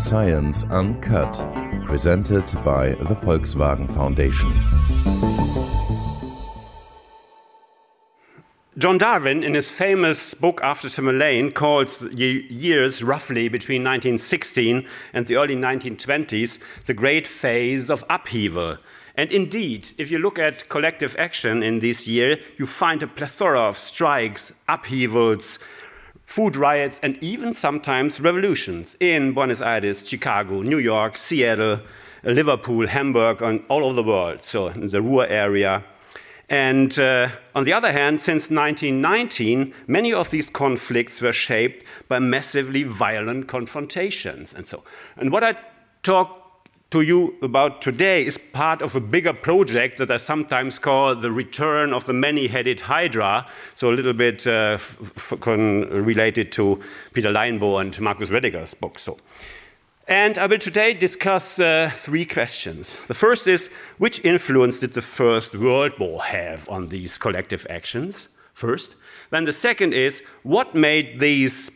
Science Uncut, presented by the Volkswagen Foundation. John Darwin, in his famous book After Tamerlane, calls the years roughly between 1916 and the early 1920s the great phase of upheaval. And indeed, if you look at collective action in this year, you find a plethora of strikes, upheavals, food riots, and even sometimes revolutions in Buenos Aires, Chicago, New York, Seattle, Liverpool, Hamburg, and all over the world, so in the Ruhr area. And on the other hand, since 1919, many of these conflicts were shaped by massively violent confrontations. And what I talk to you about today is part of a bigger project that I sometimes call the return of the many-headed Hydra, so a little bit related to Peter Leinbo and Marcus Rediger's book. And I will today discuss three questions. The first is, which influence did the First World War have on these collective actions? First. Then the second is, what made these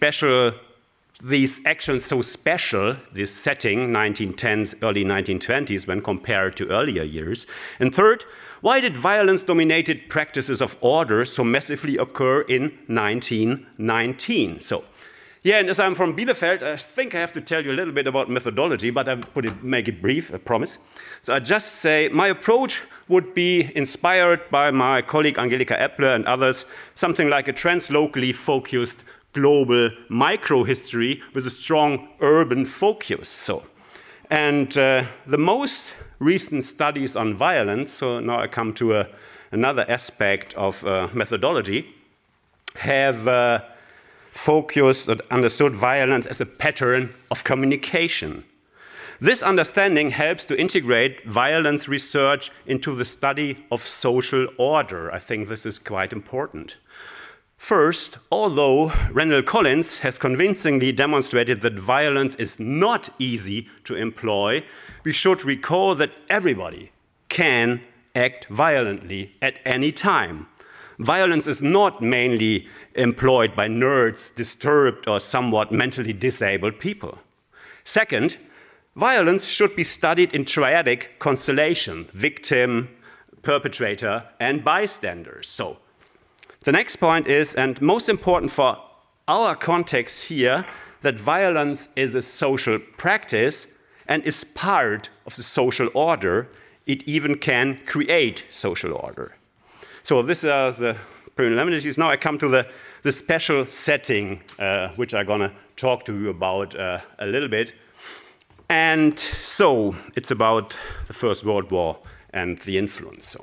actions so special, this setting, 1910s, early 1920s, when compared to earlier years? And third, why did violence-dominated practices of order so massively occur in 1919? Yeah, and as I'm from Bielefeld, I think I have to tell you a little bit about methodology, but I make it brief, I promise. So I just say my approach would be inspired by my colleague Angelika Eppler and others, something like a translocally focused global microhistory with a strong urban focus. And the most recent studies on violence, so now I come to another aspect of methodology, have focused and understood violence as a pattern of communication. This understanding helps to integrate violence research into the study of social order. I think this is quite important. First, although Randall Collins has convincingly demonstrated that violence is not easy to employ, we should recall that everybody can act violently at any time. Violence is not mainly employed by nerds, disturbed, or somewhat mentally disabled people. Second, violence should be studied in triadic constellation: victim, perpetrator, and bystanders. So, the next point is, and most important for our context here, that violence is a social practice and is part of the social order. It even can create social order. So these are the preliminaries. Now I come to the special setting, which I'm going to talk to you about a little bit. And so it's about the First World War and the influence.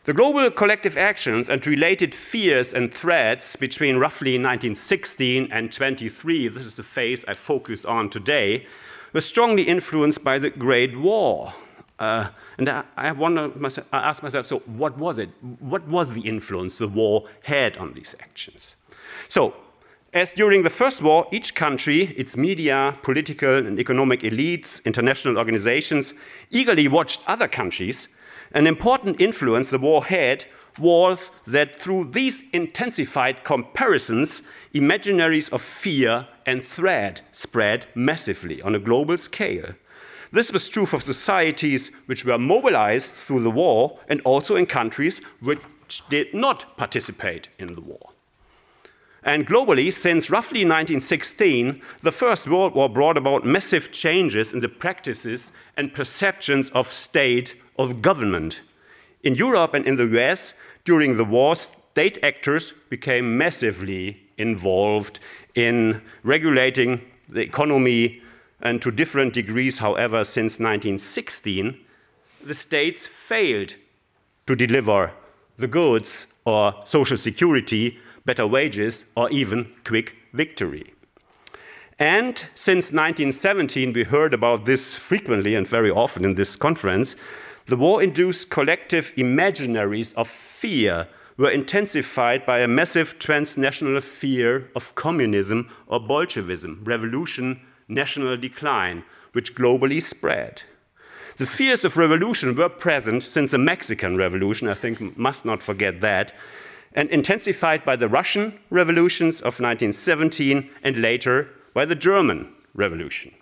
The global collective actions and related fears and threats between roughly 1916 and 23, this is the phase I focus on today, were strongly influenced by the Great War. And I ask myself, so what was it? What was the influence the war had on these actions? So, as during the First War, each country, its media, political and economic elites, international organizations, eagerly watched other countries, an important influence the war had was that through these intensified comparisons, imaginaries of fear and threat spread massively on a global scale. This was true for societies which were mobilized through the war and also in countries which did not participate in the war. And globally, since roughly 1916, the First World War brought about massive changes in the practices and perceptions of state, of government. In Europe and in the US, during the war, state actors became massively involved in regulating the economy, and to different degrees, however, since 1916, the states failed to deliver the goods or social security, better wages, or even quick victory. And since 1917, we heard about this frequently and very often in this conference, the war-induced collective imaginaries of fear were intensified by a massive transnational fear of communism or Bolshevism, revolution, national decline, which globally spread. The fears of revolution were present since the Mexican Revolution, I think must not forget that, and intensified by the Russian revolutions of 1917 and later by the German Revolution.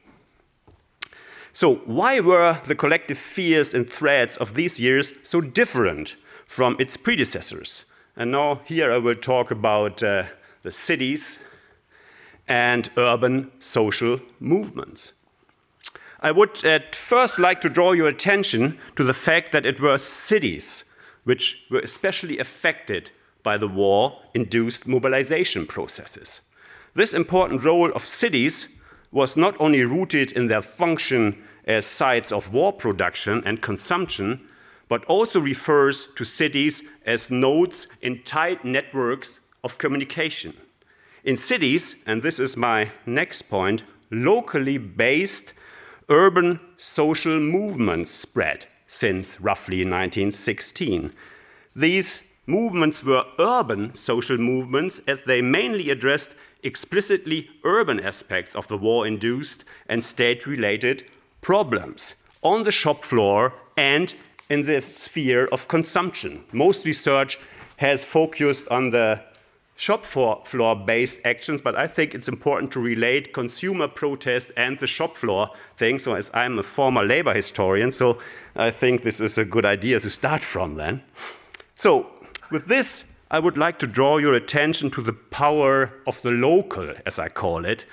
So why were the collective fears and threats of these years so different from its predecessors? And now here I will talk about the cities and urban social movements. I would at first like to draw your attention to the fact that it were cities which were especially affected by the war-induced mobilization processes. This important role of cities was not only rooted in their function as sites of war production and consumption, but also refers to cities as nodes in tight networks of communication. In cities, and this is my next point, locally based urban social movements spread since roughly 1916. These movements were urban social movements as they mainly addressed explicitly urban aspects of the war-induced and state-related problems on the shop floor and in the sphere of consumption. Most research has focused on the shop floor-based actions, but I think it's important to relate consumer protest and the shop floor thing. So as I'm a former labor historian, so I think this is a good idea to start from then. So with this, I would like to draw your attention to the power of the local, as I call it,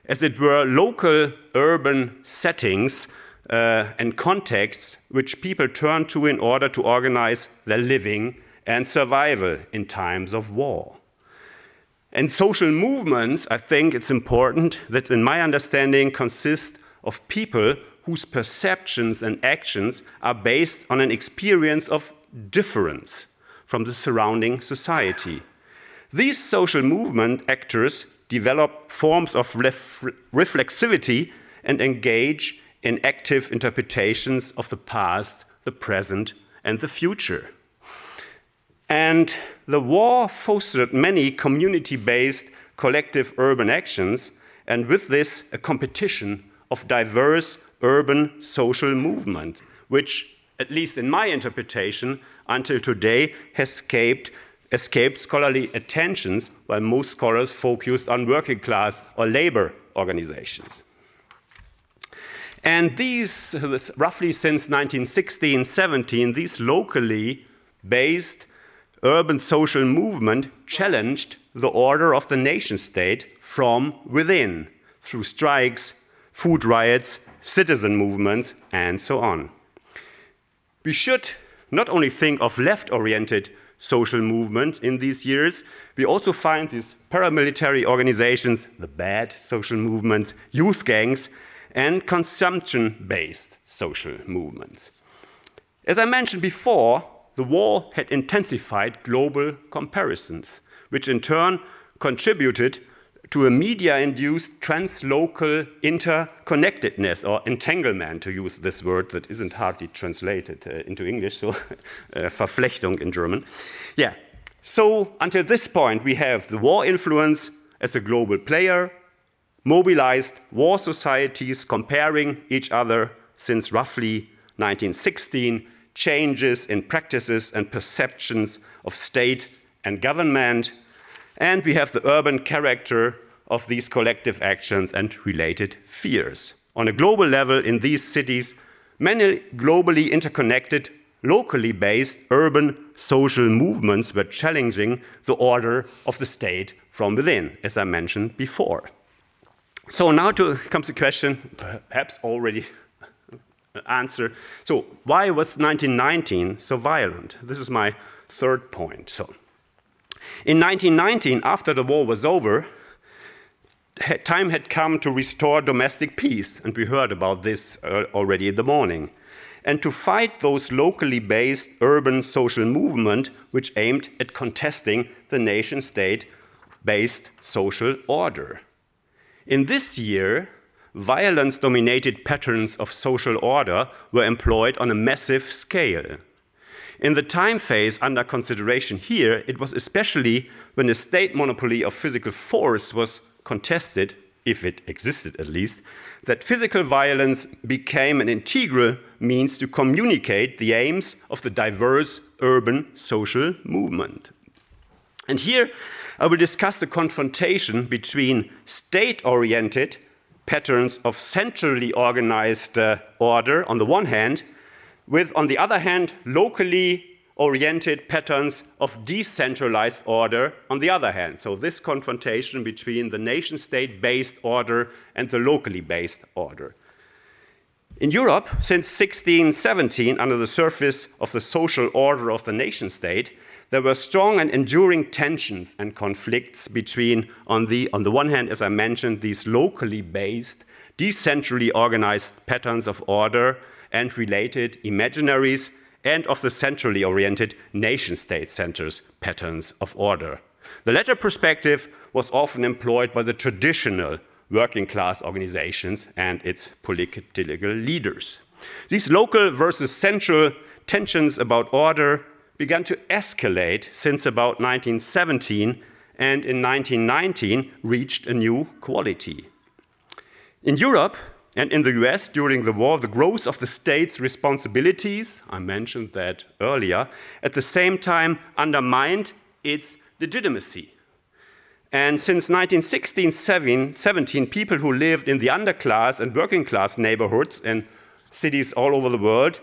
as it were local urban settings and contexts which people turn to in order to organize their living and survival in times of war. And social movements, I think it's important that in my understanding consist of people whose perceptions and actions are based on an experience of difference from the surrounding society. These social movement actors develop forms of reflexivity and engage in active interpretations of the past, the present, and the future. And the war fostered many community-based collective urban actions, and with this, a competition of diverse urban social movement, which, at least in my interpretation, until today has escaped scholarly attentions, while most scholars focused on working class or labor organizations. And these, roughly since 1916-17, these locally based urban social movement challenged the order of the nation-state from within through strikes, food riots, citizen movements, and so on. We should not only think of left-oriented social movement in these years, we also find these paramilitary organizations, the bad social movements, youth gangs, and consumption-based social movements. As I mentioned before, the war had intensified global comparisons, which in turn contributed to a media-induced translocal interconnectedness, or entanglement, to use this word that isn't hardly translated into English, so Verflechtung in German. Yeah, so until this point, we have the war influence as a global player, mobilized war societies comparing each other since roughly 1916, changes in practices and perceptions of state and government, and we have the urban character of these collective actions and related fears. On a global level, in these cities, many globally interconnected, locally based urban social movements were challenging the order of the state from within, as I mentioned before. So now comes the question, perhaps already answered. So why was 1919 so violent? This is my third point. So in 1919, after the war was over, time had come to restore domestic peace, and we heard about this already in the morning, and to fight those locally based urban social movement which aimed at contesting the nation-state-based social order. In this year, violence-dominated patterns of social order were employed on a massive scale. In the time phase under consideration here, it was especially when the state monopoly of physical force was contested, if it existed at least, that physical violence became an integral means to communicate the aims of the diverse urban social movement. And here I will discuss the confrontation between state-oriented patterns of centrally organized order on the one hand, with, on the other hand, locally oriented patterns of decentralized order on the other hand. So this confrontation between the nation-state-based order and the locally based order. In Europe, since 1617, under the surface of the social order of the nation-state, there were strong and enduring tensions and conflicts between, on the one hand, as I mentioned, these locally based, decentrally organized patterns of order and related imaginaries, and of the centrally oriented nation-state centers patterns of order. The latter perspective was often employed by the traditional working class organizations and its political leaders. These local versus central tensions about order began to escalate since about 1917 and in 1919 reached a new quality. In Europe and in the US during the war, the growth of the state's responsibilities, I mentioned that earlier, at the same time undermined its legitimacy. And since 1916-17, people who lived in the underclass and working class neighborhoods in cities all over the world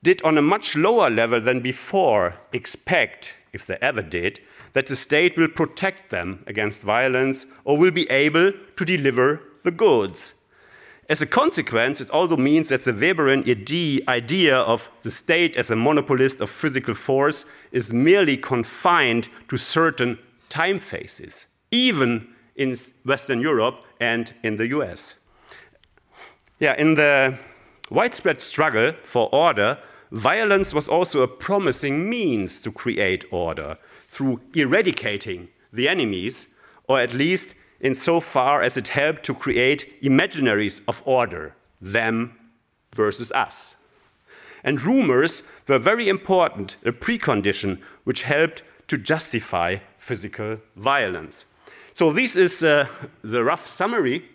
did on a much lower level than before expect, if they ever did, that the state will protect them against violence or will be able to deliver the goods. As a consequence, it also means that the Weberian idea of the state as a monopolist of physical force is merely confined to certain time phases, even in Western Europe and in the US. In the widespread struggle for order, violence was also a promising means to create order through eradicating the enemies, or at least insofar as it helped to create imaginaries of order, them versus us. And rumors were very important, a precondition which helped to justify physical violence. So this is the rough summary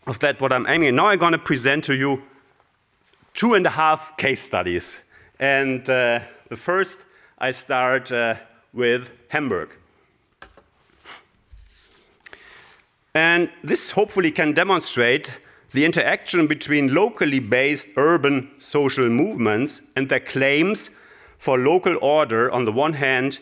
of that, what I'm aiming at. Now I'm going to present to you 2.5 case studies. And the first, I start with Hamburg. And this hopefully can demonstrate the interaction between locally based urban social movements and their claims for local order on the one hand,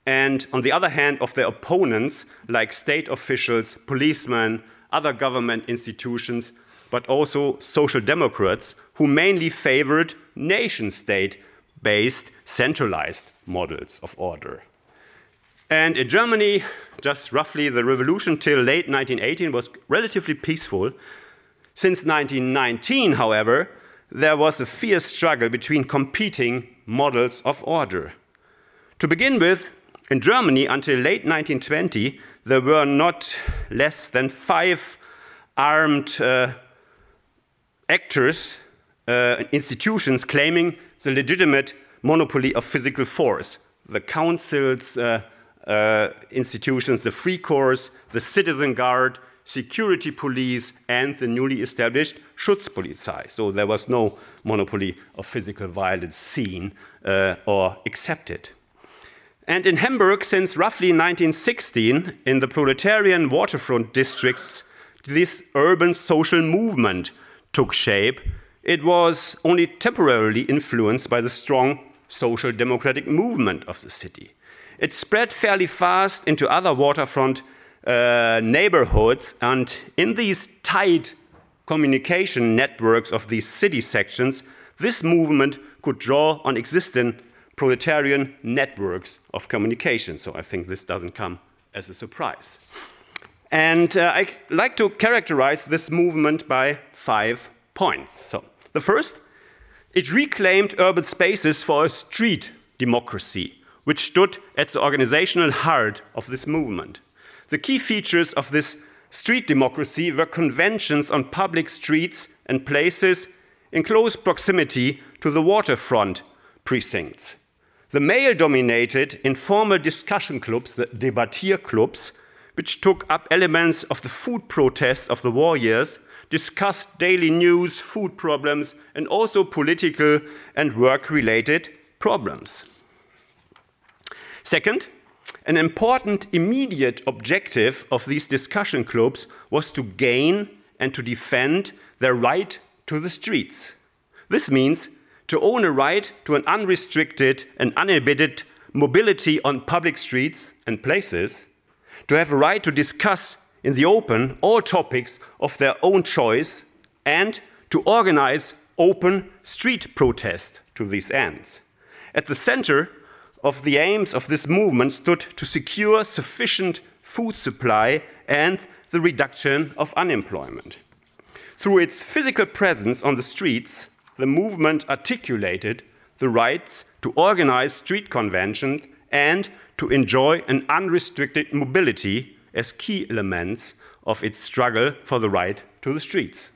and on the other hand of their opponents like state officials, policemen, other government institutions, but also social democrats who mainly favored nation-state-based centralized models of order. And in Germany, just roughly the revolution till late 1918 was relatively peaceful. Since 1919, however, there was a fierce struggle between competing models of order. To begin with, in Germany, until late 1920, there were not less than 5 armed actors, institutions claiming the legitimate monopoly of physical force. The councils, institutions, the Free Corps, the Citizen Guard, security police, and the newly established Schutzpolizei. So there was no monopoly of physical violence seen or accepted. And in Hamburg, since roughly 1916, in the proletarian waterfront districts, this urban social movement took shape. It was only temporarily influenced by the strong social democratic movement of the city. It spread fairly fast into other waterfront neighborhoods, and in these tight communication networks of these city sections, this movement could draw on existing proletarian networks of communication. So I think this doesn't come as a surprise. And I like to characterize this movement by 5 points. So the first, it reclaimed urban spaces for a street democracy, which stood at the organizational heart of this movement. The key features of this street democracy were conventions on public streets and places in close proximity to the waterfront precincts. The male-dominated informal discussion clubs, the Debattierclubs, which took up elements of the food protests of the war years, discussed daily news, food problems, and also political and work-related problems. Second, An important immediate objective of these discussion clubs was to gain and to defend their right to the streets. This means to own a right to an unrestricted and uninhibited mobility on public streets and places, to have a right to discuss in the open all topics of their own choice, and to organize open street protest to these ends. At the center of the aims of this movement stood to secure sufficient food supply and the reduction of unemployment. Through its physical presence on the streets, the movement articulated the rights to organize street conventions and to enjoy an unrestricted mobility as key elements of its struggle for the right to the streets.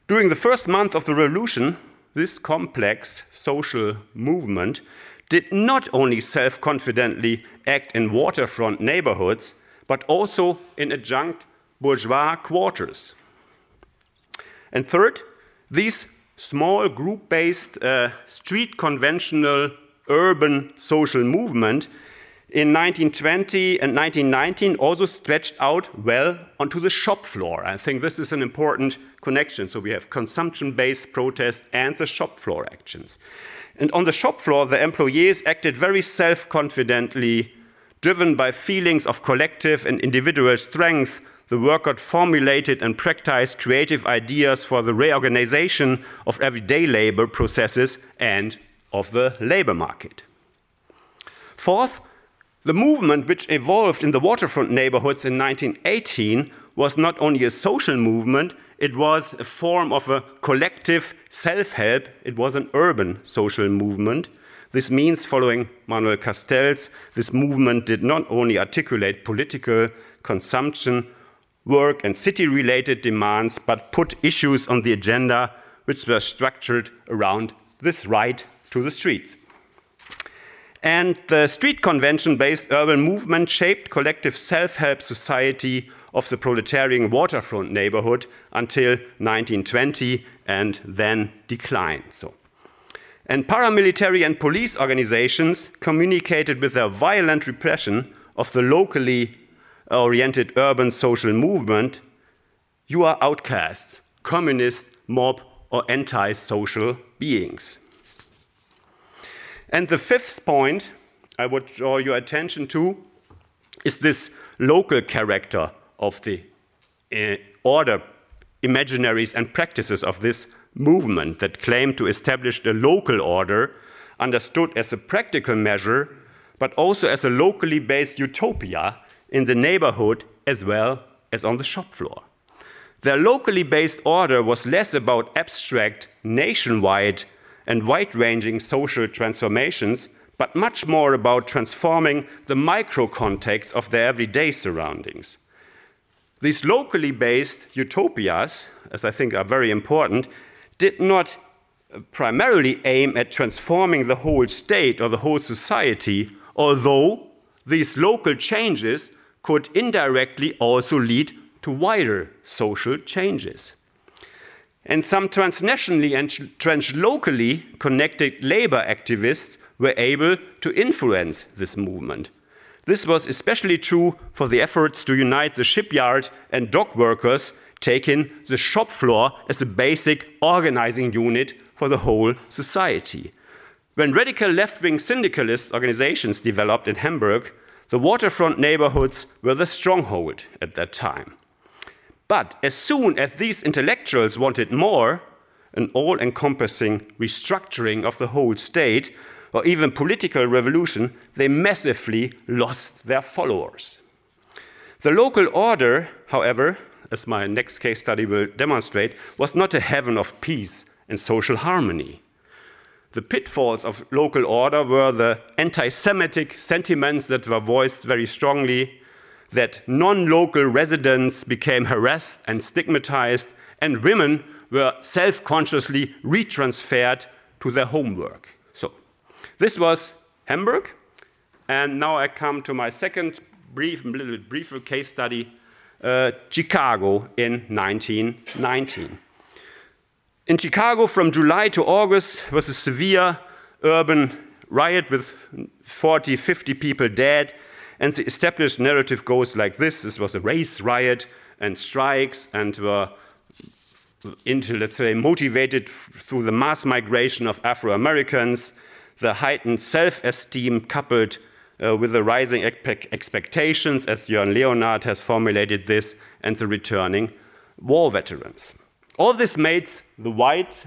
During the first month of the revolution, this complex social movement did not only self-confidently act in waterfront neighborhoods, but also in adjunct bourgeois quarters. And third, these small group-based street conventional urban social movement in 1920 and 1919 also stretched out well onto the shop floor. I think this is an important connection. So we have consumption-based protest and the shop floor actions. And on the shop floor, the employees acted very self-confidently, driven by feelings of collective and individual strength. The worker formulated and practiced creative ideas for the reorganization of everyday labor processes and of the labor market. Fourth, the movement which evolved in the waterfront neighborhoods in 1918 was not only a social movement, it was a form of a collective self-help. It was an urban social movement. This means, following Manuel Castells, this movement did not only articulate political, consumption, work and city-related demands, but put issues on the agenda which were structured around this right to the streets. And the street convention-based urban movement shaped collective self-help society of the proletarian waterfront neighborhood until 1920 and then declined. And paramilitary and police organizations communicated with their violent repression of the locally oriented urban social movement. You are outcasts, communist, mob, or anti-social beings. And the fifth point I would draw your attention to is this local character of the order, imaginaries, and practices of this movement that claimed to establish the local order, understood as a practical measure, but also as a locally based utopia in the neighborhood as well as on the shop floor. Their locally based order was less about abstract, nationwide, and wide-ranging social transformations, but much more about transforming the micro-context of their everyday surroundings. These locally based utopias, as I think are very important, did not primarily aim at transforming the whole state or the whole society, although these local changes could indirectly also lead to wider social changes. And some transnationally and translocally connected labor activists were able to influence this movement. This was especially true for the efforts to unite the shipyard and dock workers, taking the shop floor as a basic organizing unit for the whole society. When radical left-wing syndicalist organizations developed in Hamburg, the waterfront neighborhoods were the stronghold at that time. But as soon as these intellectuals wanted more, an all-encompassing restructuring of the whole state, or even political revolution, they massively lost their followers. The local order, however, as my next case study will demonstrate, was not a heaven of peace and social harmony. The pitfalls of local order were the anti-Semitic sentiments that were voiced very strongly, that non-local residents became harassed and stigmatized, and women were self-consciously retransferred to their homework. So this was Hamburg, and now I come to my second little briefer case study, Chicago in 1919. In Chicago, from July to August was a severe urban riot with 40, 50 people dead. And the established narrative goes like this. This was a race riot and strikes and were let's say, motivated through the mass migration of Afro-Americans, the heightened self-esteem coupled with the rising expectations, as Jörn Leonhard has formulated this, and the returning war veterans. All this made the whites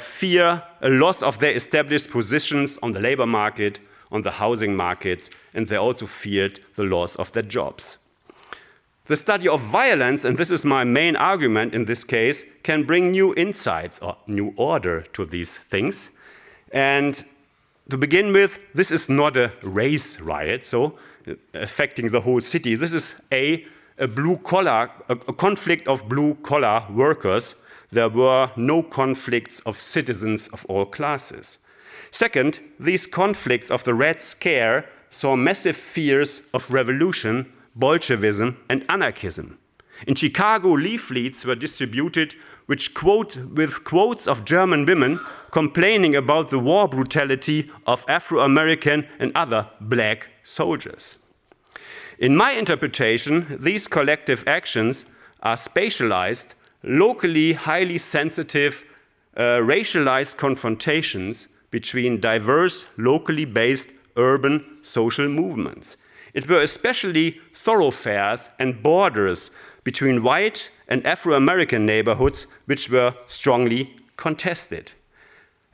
fear a loss of their established positions on the labor market, on the housing markets, and they also feared the loss of their jobs. The study of violence, and this is my main argument in this case, can bring new insights or new order to these things. And to begin with, this is not a race riot, so affecting the whole city. This is a conflict of blue-collar workers. There were no conflicts of citizens of all classes. Second, these conflicts of the Red Scare saw massive fears of revolution, Bolshevism, and anarchism. In Chicago, leaflets were distributed with quotes of German women complaining about the war brutality of Afro-American and other black soldiers. In my interpretation, these collective actions are spatialized, locally highly sensitive, racialized confrontations between diverse, locally based urban social movements. It were especially thoroughfares and borders between white and Afro-American neighborhoods which were strongly contested.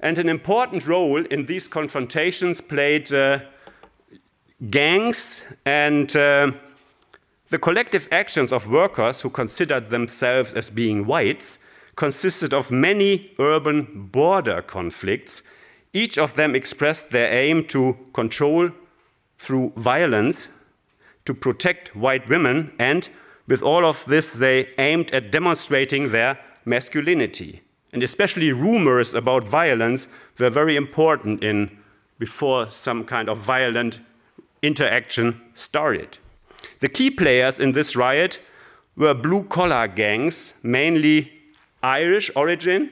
And an important role in these confrontations played gangs and the collective actions of workers who considered themselves as being whites consisted of many urban border conflicts. Each of them expressed their aim to control through violence, to protect white women, and with all of this they aimed at demonstrating their masculinity. And especially rumors about violence were very important before some kind of violent interaction started. The key players in this riot were blue-collar gangs, mainly Irish origin,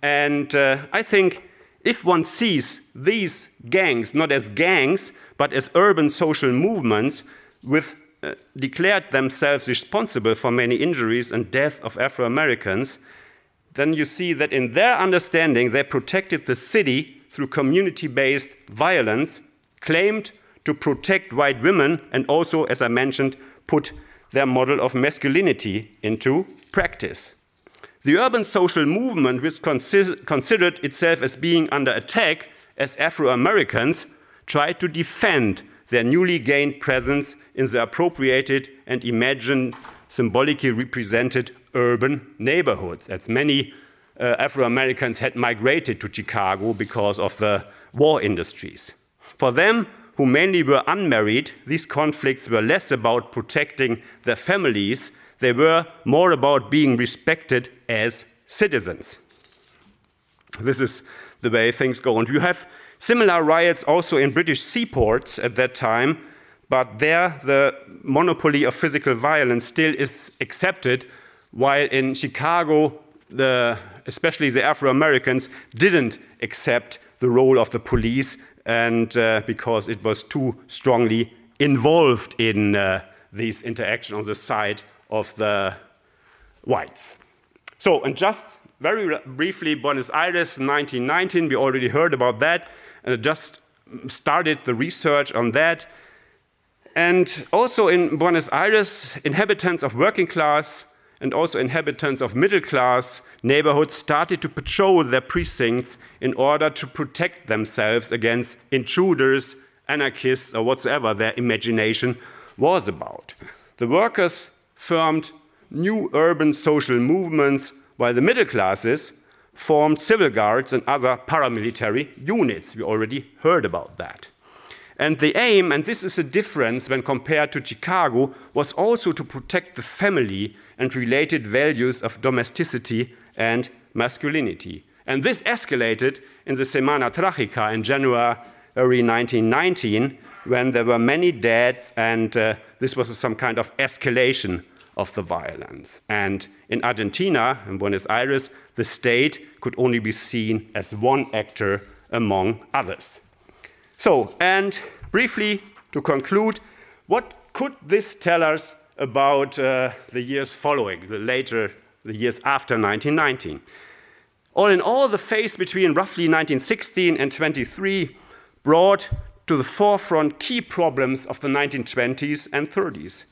and I think if one sees these gangs not as gangs, but as urban social movements with declared themselves responsible for many injuries and deaths of Afro-Americans, then you see that in their understanding they protected the city through community-based violence, claimed to protect white women, and also, as I mentioned, put their model of masculinity into practice. The urban social movement, which considered itself as being under attack as Afro-Americans, tried to defend their newly gained presence in the appropriated and imagined, symbolically represented urban neighborhoods, as many Afro-Americans had migrated to Chicago because of the war industries. For them, who mainly were unmarried, these conflicts were less about protecting their families. They were more about being respected as citizens. This is the way things go. And you have similar riots also in British seaports at that time, but there the monopoly of physical violence still is accepted, while in Chicago, especially the Afro-Americans didn't accept the role of the police, and because it was too strongly involved in these interactions on the side of the whites. So, and just very briefly, Buenos Aires, 1919, we already heard about that, and I just started the research on that. And also in Buenos Aires, inhabitants of working class and also inhabitants of middle class neighborhoods started to patrol their precincts in order to protect themselves against intruders, anarchists, or whatsoever their imagination was about. The workers formed new urban social movements, while the middle classes formed civil guards and other paramilitary units. We already heard about that. And the aim, and this is a difference when compared to Chicago, was also to protect the family and related values of domesticity and masculinity. And this escalated in the Semana Trágica in January 1919, when there were many dead, and this was some kind of escalation of the violence. And in Argentina, in Buenos Aires, the state could only be seen as one actor among others. So, and briefly to conclude, what could this tell us about the years following, the years after 1919? All in all, the phase between roughly 1916 and 23 brought to the forefront key problems of the 1920s and 30s.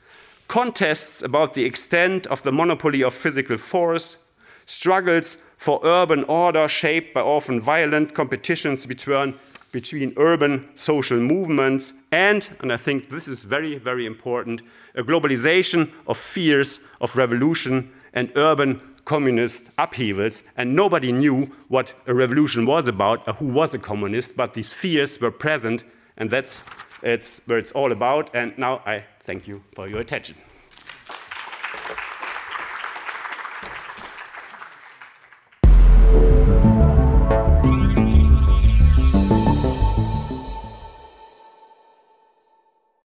Contests about the extent of the monopoly of physical force, struggles for urban order shaped by often violent competitions between urban social movements, and I think this is very, very important, a globalization of fears of revolution and urban communist upheavals, and nobody knew what a revolution was about or who was a communist, but these fears were present, and that's where it's all about. And now I thank you for your attention.